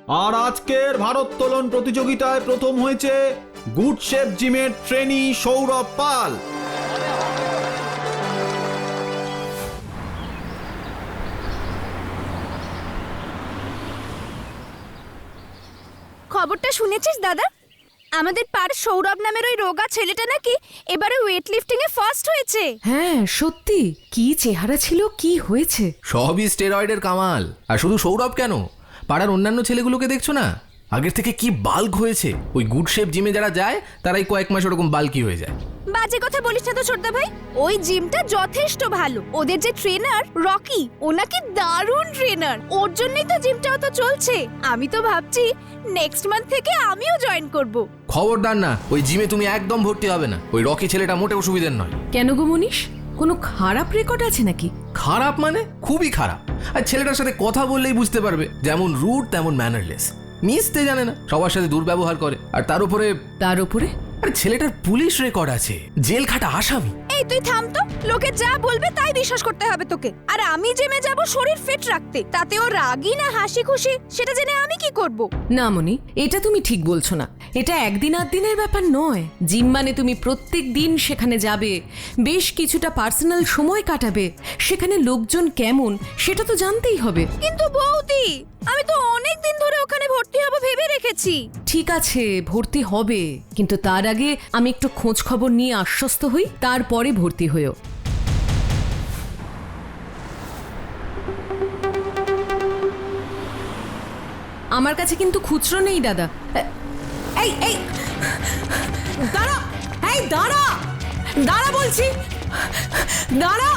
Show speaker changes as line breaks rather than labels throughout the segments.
আর আজকের ভারোত্তোলন প্রতিযোগিতায় প্রথম হয়েছে গুড শেপ জিমের ট্রেনি সৌরভ পাল।
খবরটা শুনেছিস দাদা? আমাদের পাড় সৌরভ নামের ওই রোগা ছেলেটা নাকি এবারে ওয়েট লিফটিং এ ফার্স্ট হয়েছে।
হ্যাঁ সত্যি, কি চেহারা ছিল, কি হয়েছে।
সবই স্টেরয়েডের কামাল। আর শুধু সৌরভ কেন, পাড়ার অন্যান্য ছেলেগুলোকে দেখছো না, আগের থেকে কি বাল্ক হয়েছে। ওই গুড শেপ জিমে যারা যায় তারাই কয়েক মাস ওরকম বাল্কি হয়ে যায়।
বাজে কথা বলিস না তো ছোটদা ভাই, ওই জিমটা যথেষ্ট ভালো। ওদের যে ট্রেনার রকি, ও নাকি দারুণ ট্রেনার, ওর জন্যই তো জিমটাও তো চলছে। আমি তো ভাবছি নেক্সট মান্থ থেকে আমিও জয়েন করব।
খবরদার না, ওই জিমে তুমি একদম ভর্তি হবে না। ওই রকি ছেলেটা মোটেও সুবিধের নয়।
কেন গো মনীষ, কোনো খারাপ রেকর্ড আছে নাকি?
খারাপ মানে খুবই খারাপ। আর ছেলেটার সাথে কথা বললেই বুঝতে পারবে, যেমন রুড তেমন ম্যানারলেস, মিশতে জানে না, সবার সাথে দুর্ব্যবহার করে। আর তার উপরে আরে ছেলেটার পুলিশ রেকর্ড আছে, জেল খাটা আসামি।
এই তুই থাম তো, লোকে যা বলবে তাই বিশ্বাস করতে হবে তোকে। আর আমি জিমে যাব শরীর ফিট রাখতে, তাতে ও রাগী না হাসি খুশি সেটা জেনে আমি কি করব?
না মনি, এটা তুমি ঠিক বলছো না। এটা একদিন আধ দিনের ব্যাপার নয়। জিম মানে তুমি প্রত্যেক দিন সেখানে যাবে, বেশ কিছুটা পার্সোনাল সময় কাটাবে, সেখানে লোকজন কেমন সেটা তো জানতেই হবে।
কিন্তু বৌদি, আমি তো অনেক দিন ধরে ওখানে ভর্তি হব ভেবে রেখেছি।
ঠিক আছে, ভর্তি হবে, কিন্তু তার আগে আমি একটু খোঁজ খবর নিয়ে আশ্বস্ত হই, তারপরে ভর্তি হইও। আমার কাছে কিন্তু খুচরো নেই দাদা। এই এই দাঁড়া, এই দাঁড়া, দাঁড়া বলছি, দাঁড়া।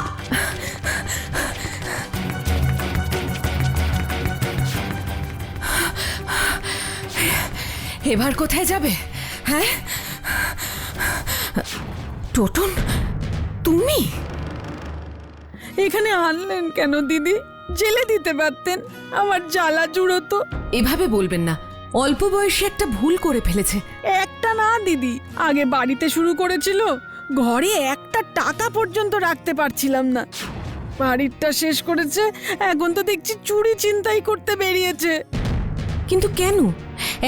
এবার কোথায় যাবে? হ্যাঁ টোটন, তুমি
এখানে আনলেন কেন দিদি? জেলে দিতে পারতেন, আমার জ্বালা জুড়োতো।
এভাবে বলবেন না, অল্প বয়সে একটা ভুল করে ফেলেছে।
একটা না দিদি, আগে বাড়িতে শুরু করেছিল, ঘরে একটা টাকা পর্যন্ত রাখতে পারছিলাম না। বাড়িটা শেষ করেছে, এখন তো দেখছি চুরি ছিনতাই করতে বেরিয়েছে।
কিন্তু কেন?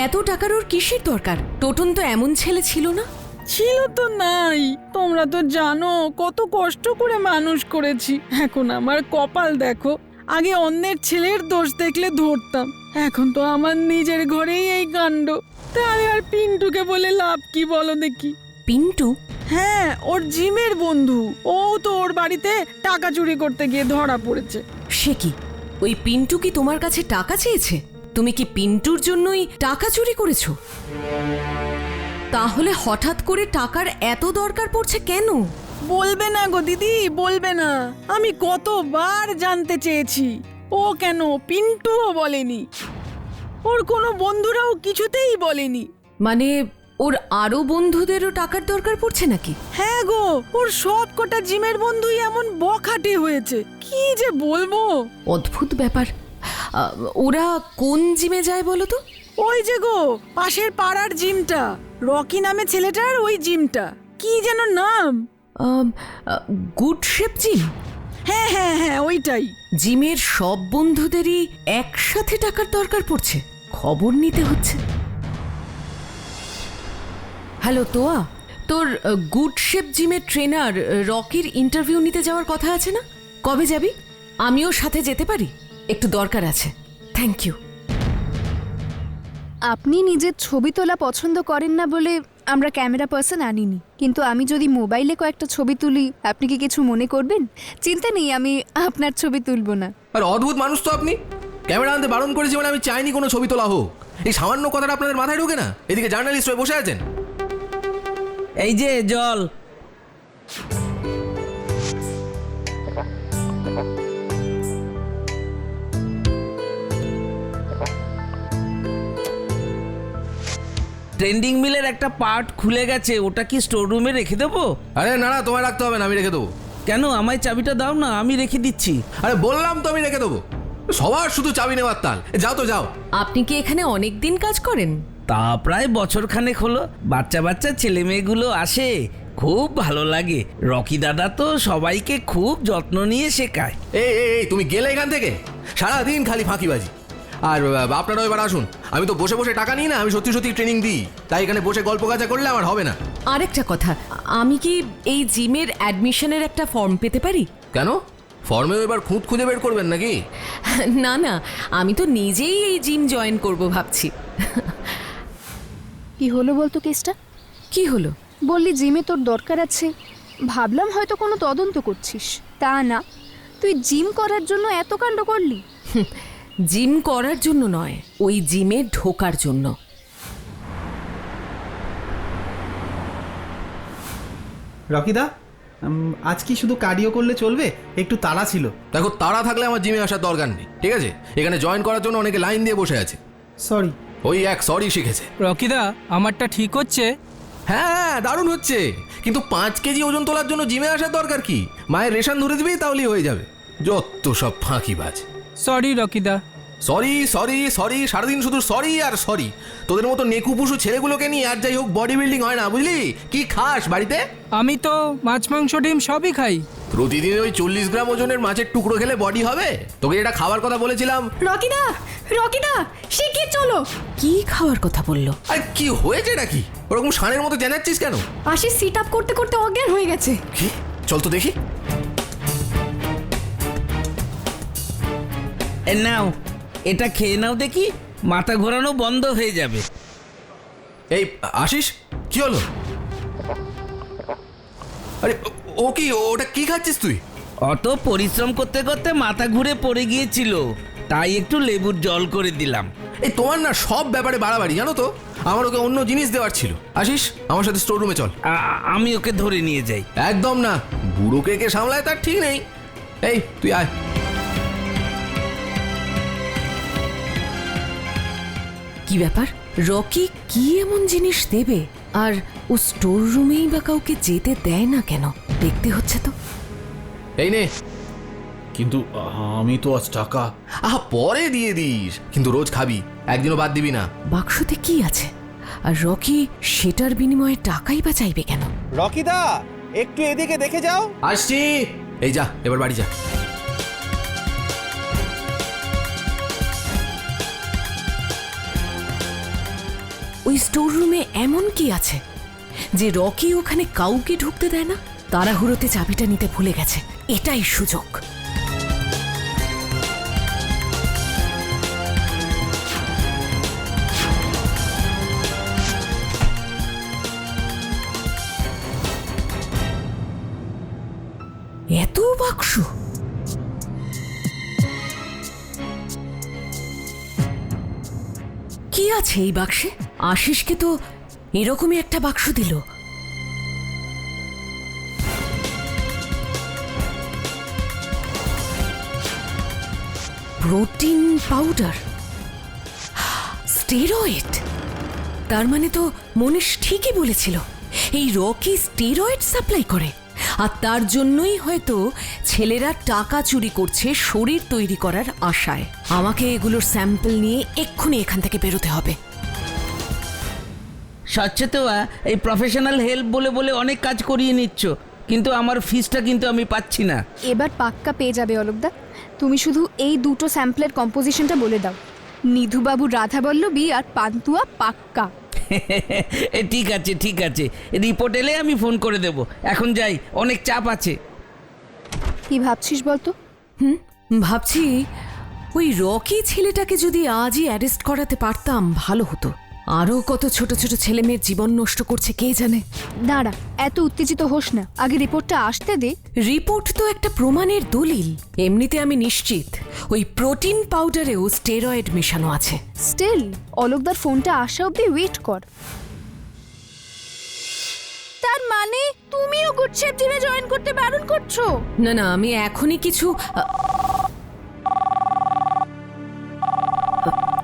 এত টাকার ওর কিসের দরকার? টোটন তো এমন ছেলে ছিল না।
ছিল তো নাই, তোমরা তো জানো কত কষ্ট করে মানুষ করেছি। এখন আমার কপাল দেখো, আগে অন্যের ছেলের দোষ দেখলে ধরতাম, এখন তো আমার নিজের ঘরেই এই কাণ্ড। তাহলে আর পিন্টুকে বলে লাভ কি বলো দেখি?
পিন্টু?
হ্যাঁ, ওর জিমের বন্ধু। ও তো ওর বাড়িতে টাকা চুরি করতে গিয়ে ধরা পড়েছে।
সে কি, ওই পিন্টু কি তোমার কাছে টাকা চেয়েছে? তুমি কি পিন্টুর জন্যই টাকা চুরি করেছো? তাহলে হঠাৎ করে টাকার এত দরকার পড়ছে কেন?
বলবে না গো দিদি, বলবে না। আমি কতবার জানতে চেয়েছি, ও কেন পিন্টুও বলেনি, ওর কোনো বন্ধুরাও কিছুতেই বলেনি।
মানে ওর আরো বন্ধুদেরও টাকার দরকার পড়ছে নাকি?
হ্যাঁ গো, ওর সব কটা জিমের বন্ধুই এমন বখাটে হয়েছে, কি যে বলবো।
অদ্ভুত ব্যাপার। ওরা কোন জিমে যায় বলো তো?
ওই যে গো, পাশের পাড়ার জিমটা, রকি নামে ছেলেটার ওই জিমটা, কি যেন নাম?
Good shape gym?
হ্যাঁ হ্যাঁ হ্যাঁ, ওইটাই।
জিমের সব বন্ধুদেরই একসাথে টাকার দরকার পড়ছে, খবর নিতে হচ্ছে। হ্যালো তোয়া, তোর গুড শেপ জিমের ট্রেনার রকির ইন্টারভিউ নিতে যাওয়ার কথা আছে না? কবে যাবি? আমিও সাথে যেতে পারি, একটু দরকার আছে। Thank you.
আপনি নিজের ছবি তোলা পছন্দ করেন না বলে আমরা ক্যামেরা পার্সন আনিনি, কিন্তু আমি যদি মোবাইলে কয়েকটা ছবি তুলি আপনি কি কিছু মনে করবেন? চিন্তা নেই, আমি আপনার ছবি তুলবো না।
আর অদ্ভুত মানুষ তো আপনি। ক্যামেরা আনতে বারণ করেছি মানে আমি চাইনি কোনো ছবি তোলা হোক। এই সামান্য কথাটা আপনাদের মাথায় ঢোকে না? এদিকে জার্নালিস্ট হয়ে বসে আছেন।
এই যে জল। ট্রেন্ডিং মিলের একটা পার্ট খুলে গেছে, ওটা কি স্টোর রুমে রেখে দেবো?
আরে না না, তোমায় রাখতে হবে না, আমি রেখে দেবো।
কেন, আমায় চাবিটা দাও না, আমি রেখে দিচ্ছি।
আরে বললাম তো আমি রেখে দেবো। সবার শুধু চাবি নেওয়ার তাল। যাও তো যাও।
আপনি কি এখানে অনেক দিন কাজ করেন?
তা প্রায় বছরখানেক হলো। বাচ্চা বাচ্চা ছেলে মেয়েগুলো আসে, খুব ভালো লাগে। রকি দাদা তো সবাইকে খুব যত্ন নিয়ে শেখায়।
এই তুমি গেলে এখান থেকে? সারাদিন খালি ফাঁকিবাজি। আর আপনারাও এবার আসুন। আমি তো বসে বসে টাকা নিই না, আমি সত্যি সত্যি ট্রেনিং দিই, তাই এখানে বসে গল্প গাজা করলে আমার হবে না।
আরেকটা কথা, আমি কি এই জিমের অ্যাডমিশনের একটা ফর্ম পেতে পারি?
কেন, ফর্মেও এবার খুঁত খুঁজে বের করবেন নাকি?
না না, আমি তো নিজেই এই জিম জয়েন করব ভাবছি।
কি হলো বলতো কেসটা?
কি হলো?
বললি জিমে তোর দরকার আছে, ভাবলাম হয়তো কোনো তদন্ত করছিস, তা না, তুই জিম করার জন্য এত কাণ্ড করলি।
জিম করার জন্য নয়, ওই জিমে ঢোকার জন্য।
রকিদা, আজ কি শুধু কার্ডিও করলে চলবে? একটু তাড়া ছিল।
দেখো, তাড়া থাকলে আমার জিমে আসার দরকার নেই, ঠিক আছে? এখানে জয়েন করার জন্য অনেকে লাইন দিয়ে বসে আছে।
সরি।
ওই এক সরি শিখেছে।
রকিদা, আমারটা ঠিক হচ্ছে?
হ্যাঁ, দারুণ হচ্ছে, কিন্তু 5 কেজি ওজন তোলার জন্য জিমে আসার দরকার কি? মায়ের রেশন ধরে দিবি, তাহলেই হয়ে যাবে। যত সব ফাঁকিবাজ।
সরি রকিদা।
সরি সরি সরি, সারাদিন শুধু সরি আর সরি। তোদের মতো নেকুপুষু ছেলেগুলোকে নিয়ে আর যাই হোক বডি বিল্ডিং হয় না, বুঝলি? কি খাস বাড়িতে?
আমি তো মাছ মাংস ডিম সবই খাই।
প্রতিদিন ওই 40 গ্রাম ওজনের মাছের টুকরো খেলে বডি হবে? তোকে এটা খাবার কথা বলেছিলাম।
রকিদা, রকিদা, শিগগির চলো। কি খাওয়ার কথা বললো?
আর কি হয়েছে নাকি? ওরকম ষাঁড়ের মতো জানাচ্ছিস কেন?
আশিস সিট আপ করতে করতে অজ্ঞান হয়ে গেছে।
কি? চল তো দেখি।
নাও, এটা খেয়ে নাও দেখি, মাথা ঘোরানো বন্ধ হয়ে যাবে।
এই আশিস, কি হলো? আরে ও কি, ওটা কি খাচ্ছিস তুই?
অত পরিশ্রম করতে করতে মাথা ঘুরে পড়ে গিয়েছিল, তাই একটু লেবুর জল করে দিলাম।
এই তোমার না সব ব্যাপারে বাড়াবাড়ি, জানো তো? আমার ওকে অন্য জিনিস দেওয়ার ছিল। আশিস, আমার সাথে স্টোর রুমে চল।
আমি ওকে ধরে নিয়ে যাই।
একদম না, বুড়োকে কে সামলায় তার ঠিক নেই। এই তুই আয়।
কি ব্যাপার? রকি কি এমন জিনিস দেবে? আর ও স্টোর রুমেই বা কাউকে যেতে দেয় না কেন? দেখতে হচ্ছে তো।
এই নে।
কিন্তু আমি তো আজ টাকা।
পরে দিয়ে দিস, কিন্তু রোজ খাবি, একদিনও বাদ দিবি না।
বাক্সতে কি আছে? আর রকি সেটার বিনিময়ে টাকাই বা চাইবে কেন?
রকিদা, একটু এদিকে দেখে যাও।
আসছি। এই যা, এবার বাড়ি যা।
ওই স্টোর রুমে এমন কি আছে যে রকি ওখানে কাউকে ঢুকতে দেয় না? তাড়াহুড়োতে চাবিটা নিতে ভুলে গেছে, এটাই সুযোগ। এত বাক্স! কি আছে এই বাক্সে? আশিসকে তো এরকমই একটা বাক্স দিল। Protein powder, steroid. তার মানে তো মনীষ ঠিকই বলেছিল, এই রকি স্টেরয়েড সাপ্লাই করে। আর তার জন্যই হয়তো ছেলেরা টাকা চুরি করছে শরীর তৈরি করার আশায়। আমাকে এগুলোর স্যাম্পল নিয়ে এক্ষুনি এখান থেকে বেরোতে হবে।
স্বচ্ছতা, এই প্রফেশনাল হেল্প বলে বলে অনেক কাজ করিয়ে নিচ্ছ, কিন্তু আমার ফিসটা কিন্তু আমি পাচ্ছি না।
এবার পাক্কা পেয়ে যাবে অলোকদা। তুমি শুধু এই দুটো স্যাম্পলের কম্পোজিশনটা বলে দাও। নিধুবাবু, রাধাবল্লভী আর পান্তুয়া পাক্কা।
ঠিক আছে ঠিক আছে, রিপোর্ট এলে আমি ফোন করে দেব। এখন যাই, অনেক চাপ আছে।
কি ভাবছিস বলতো?
ভাবছি ওই রকি ছেলেটাকে যদি আজই অ্যারেস্ট করাতে পারতাম ভালো হতো। আরও কত ছোট ছোট ছেলে মেয়ের জীবন নষ্ট করছে কে জানে।
দাঁড়া, এত উত্তেজিত হোস না, আগে রিপোর্টটা আসতে দে।
রিপোর্ট তো একটা প্রমাণের দলিল। এমনিতে আমি নিশ্চিত ওই প্রোটিন পাউডারেও স্টেরয়েড মেশানো আছে।
স্টিল অলোকদার ফোনটা আসা অব্দি ওয়েট কর। তার মানে তুমিও গুড শেপ জিমে জয়েন করতে বারণ করছো?
না না, আমি এখনই কিছু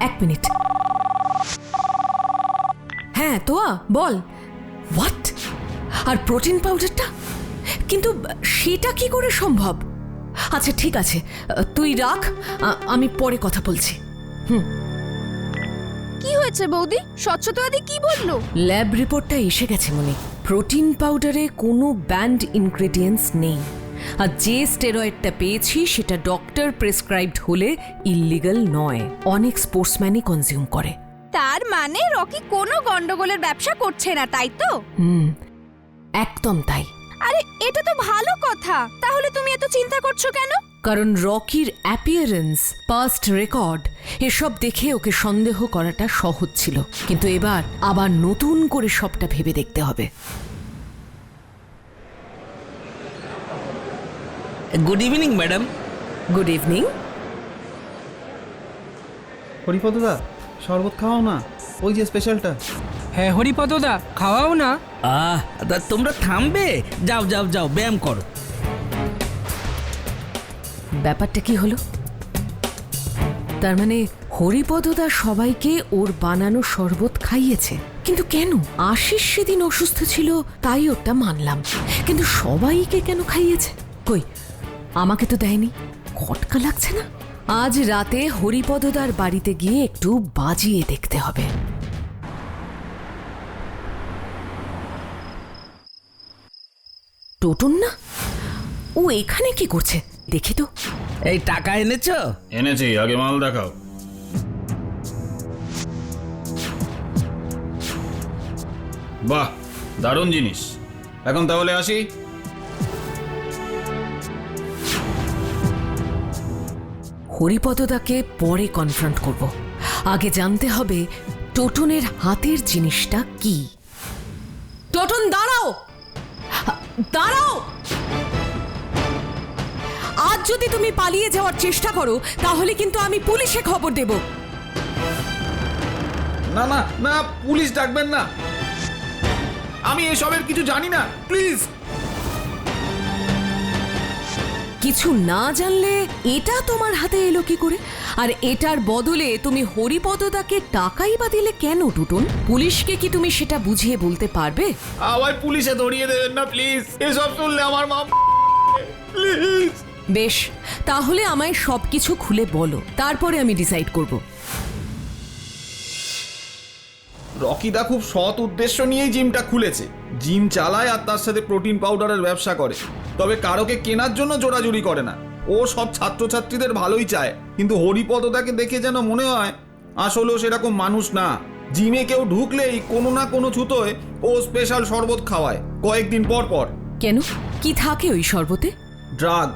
এক মিনিট। হ্যাঁ তোয়া, বল। হোয়াট? আর প্রোটিন পাউডারটা? কিন্তু সেটা কি করে সম্ভব? আচ্ছা ঠিক আছে, তুই রাখ, আমি পরে কথা বলছি।
কি হয়েছে বৌদি? স্বচ্ছতাদি কি বললো?
ল্যাব রিপোর্টটা এসে গেছে মনে। প্রোটিন পাউডারে কোনো ব্যান্ড ইনগ্রেডিয়েন্টস নেই। আর যে স্টেরয়েডটা পেয়েছি সেটা ডক্টর প্রেসক্রাইবড হলে ইল্লিগাল নয়। অনেক স্পোর্টসম্যানই কনজিউম করে।
তার মানে রকি কোনো গন্ডগোলের ব্যবসা করছে না, তাই তো?
একদম তাই।
আরে এটা তো ভালো কথা, তাহলে তুমি এত চিন্তা করছো কেন?
কারণ রকির অ্যাপিয়ারেন্স, পাস্ট রেকর্ড এসব দেখে ওকে সন্দেহ করাটা সহজ ছিল, কিন্তু এবার আবার নতুন করে সবটা ভেবে দেখতে হবে।
Good evening madam.
Good evening.
হরিপদদা, শরবত খাওয়াও না, ওই যে স্পেশালটা।
হ্যাঁ হরিপদদা, খাওয়াও না।
তা তোমরা থামবে? যাও যাও যাও, ব্যায়াম করো।
ব্যাপারটা কি হলো? তার মানে হরিপদদা সবাইকে ওর বানানো শরবত খাইয়েছে, কিন্তু কেন? আশিস সেদিন অসুস্থ ছিল তাই ওটা মানলাম, কিন্তু সবাইকে কেন খাইয়েছে? কই, আমাকে তো দেয়নি। খটকা লাগছে না? আজ রাতে হরিপদদার বাড়িতে গিয়ে একটু বাজিয়ে দেখতে হবে। টোটন না? ও এখানে কি করছে দেখি তো।
এই টাকা এনেছো?
এনেছি, আগে মাল দেখাও। বাহ, দারুণ জিনিস। এখন তাহলে আসি।
হরিপদদাকে পরে কনফ্রন্ট করব, আগে জানতে হবে টোটনের হাতের জিনিসটা কি। টোটন দাঁড়াও, দাঁড়াও। আজ যদি তুমি পালিয়ে যাওয়ার চেষ্টা করো তাহলে কিন্তু আমি পুলিশে খবর দেব।
না না না, পুলিশ ডাকবেন না, আমি এসবের কিছু জানি না, প্লিজ।
কিছু না জানলে এটা তোমার হাতে এলো কি করে? আর এটার বদলে তুমি হরিপদদাকে টাকাই বা দিলে কেন টুটন? পুলিশকে কি তুমি সেটা বুঝিয়ে বলতে পারবে?
আবার পুলিশে ধরিয়ে দেবেন না প্লিজ, এসব শুনলে আমার মা। প্লিজ।
বেশ, তাহলে আমায় সবকিছু খুলে বলো, তারপরে আমি ডিসাইড করব।
রকিদা খুব সৎ উদ্দেশ্য নিয়েই জিমটা খুলেছে। জিম চালায় আর তার সাথে প্রোটিন পাউডারের ব্যবসা করে, তবে কারোকে কেনার জন্য জোরাজুরি করে না। ও সব ছাত্রছাত্রীদের ভালোই চায়, কিন্তু হরিপদদাকে দেখে যেন মনে হয় আসলেও সেরকম মানুষ না। জিমে কেউ ঢুকলেই কোনো না কোনো ছুতোয় ও স্পেশাল শরবত খাওয়ায় কয়েকদিন পর পর।
কেন, কি থাকে ওই শরবতে?
ড্রাগ।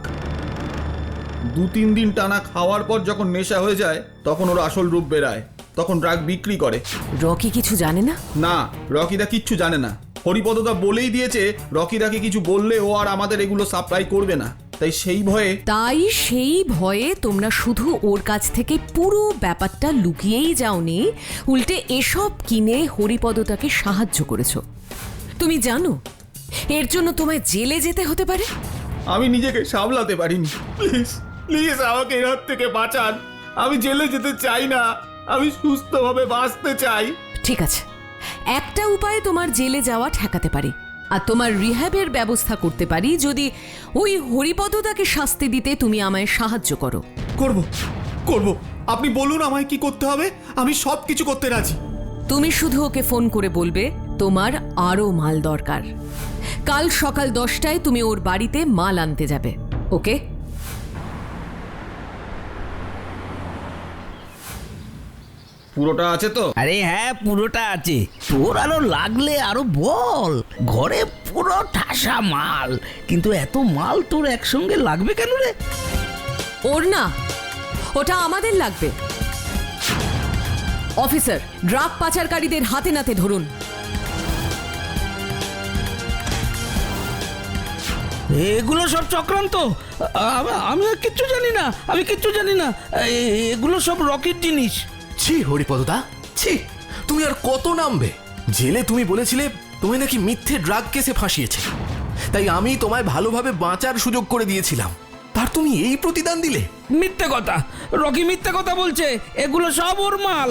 2-3 দিন টানা খাওয়ার পর যখন নেশা হয়ে যায় তখন ওর আসল রূপ বেরায়, তখন ড্রাগ বিক্রি করে।
রকি কিছু জানে না?
না, রকিদা কিচ্ছু জানে না। হরিপদদা বলেই দিয়েছে রকিদাকে কিছু বললে ও আর আমাদের এগুলো সাপ্লাই করবে না, তাই সেই ভয়ে তোমরা শুধু ওর কাছ থেকে পুরো ব্যাপারটা লুকিয়েই যাওনি, উল্টে এসব কিনে হরিপদদাকে সাহায্য করেছো। তুমি জানো এর জন্য তোমায় জেলে যেতে হতে পারে। আমি নিজেকে সামলাতে পারিনি, প্লিজ প্লিজ আমাকে এর হাত থেকে বাঁচান। আমি জেলে যেতে চাই না, আমি সুস্থভাবে বাঁচতে চাই। ঠিক আছে, একটা উপায়ে তোমার জেলে যাওয়া ঠেকাতে পারি, আর তোমার রিহ্যাবের ব্যবস্থা করতে পারি যদি ওই হরিপদদাকে শাস্তি দিতে তুমি আমায় সাহায্য করো।
করব করব, আপনি বলুন আমায় কি করতে হবে, আমি সব কিছু করতে রাজি।
তুমি শুধু ওকে ফোন করে বলবে তোমার আরো মাল দরকার। কাল সকাল 10টায় তুমি ওর বাড়িতে মাল আনতে যাবে, ওকে?
পুরোটা আছে তো?
আরে হ্যাঁ, পুরোটা আছে। তোর আরো লাগলে আরো বল, ঘরে পুরো ঠাসা মাল। কিন্তু এত মাল তোর একসঙ্গে লাগবে কেন রে?
ওর না, ওটা আমাদের লাগবে। অফিসার, ড্রাগ পাচারকারীদের হাতে নাতে ধরুন।
এগুলো সব চক্রান্ত। আমি কিচ্ছু জানি না, আমি কিচ্ছু জানি না। এগুলো সব রকির জিনিস।
ছি হরিপদদা, ছি, তুমি আর কত নামবে? জেলে তুমি বলেছিলে তুমি নাকি মিথ্যে ড্রাগ কেসে ফাঁসিয়েছে, তাই আমি তোমায় ভালোভাবে বাঁচার সুযোগ করে দিয়েছিলাম, তার তুমি এই প্রতিদান দিলে?
মিথ্যে কথা, রকি মিথ্যে কথা বলছে। এগুলো সব ওর মাল।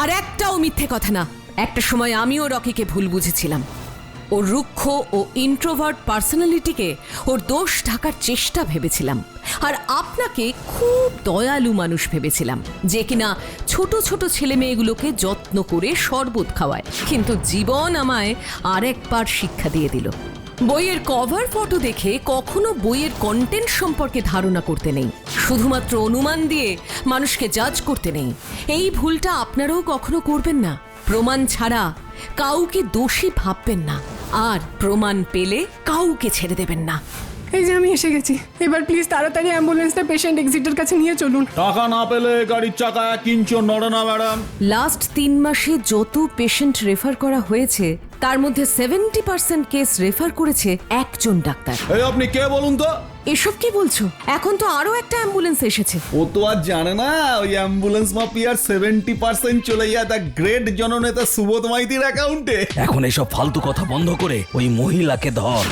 আর একটাও মিথ্যে কথা না। একটা সময় আমিও রকিকে ভুল বুঝেছিলাম। ওর রুক্ষ ও ইন্ট্রোভার্ট পার্সোনালিটিকে ওর দোষ ঢাকার চেষ্টা ভেবেছিলাম, আর আপনাকে খুব দয়ালু মানুষ ভেবেছিলাম, যে কিনা ছোট ছোট ছেলে মেয়েগুলোকে যত্ন করে শরবত খাওয়ায়। কিন্তু জীবন আমায় আরেকবার শিক্ষা দিয়ে দিল, বইয়ের কভার ফটো দেখে কখনো বইয়ের কন্টেন্ট সম্পর্কে ধারণা করতে নেই, শুধুমাত্র অনুমান দিয়ে মানুষকে জাজ করতে নেই। এই ভুলটা আপনারাও কখনো করবেন না। প্রমাণ ছাড়া কাউকে দোষী ভাববেন না, আর প্রমাণ পেলে কাউকে ছেড়ে দেবেন না।
এই যে আমি এসে গেছি, এবার প্লিজ তাড়াতাড়ি অ্যাম্বুলেন্সটা পেশেন্ট এক্সিটের কাছে নিয়ে চলুন।
টাকা না পেলে গাড়ির চাকা 1 ইঞ্চিও নড়ে না ম্যাডাম।
লাস্ট 3 মাসে যত পেশেন্ট রেফার করা হয়েছে তার মধ্যে 70% কেস রেফার করেছে একজন ডাক্তার।
এই আপনি কে বলুন তো?
এসব কি বলছো? এখন তো আরো একটা অ্যাম্বুলেন্স এসেছে।
ও তো আর জানে না ওই অ্যাম্বুলেন্স মাফিয়ার 70% চলে যায় দ্য গ্রেট জননেতা সুবোধ মাইতির অ্যাকাউন্টে।
এখন এসব ফালতু কথা বন্ধ করে ওই মহিলাকে ধর।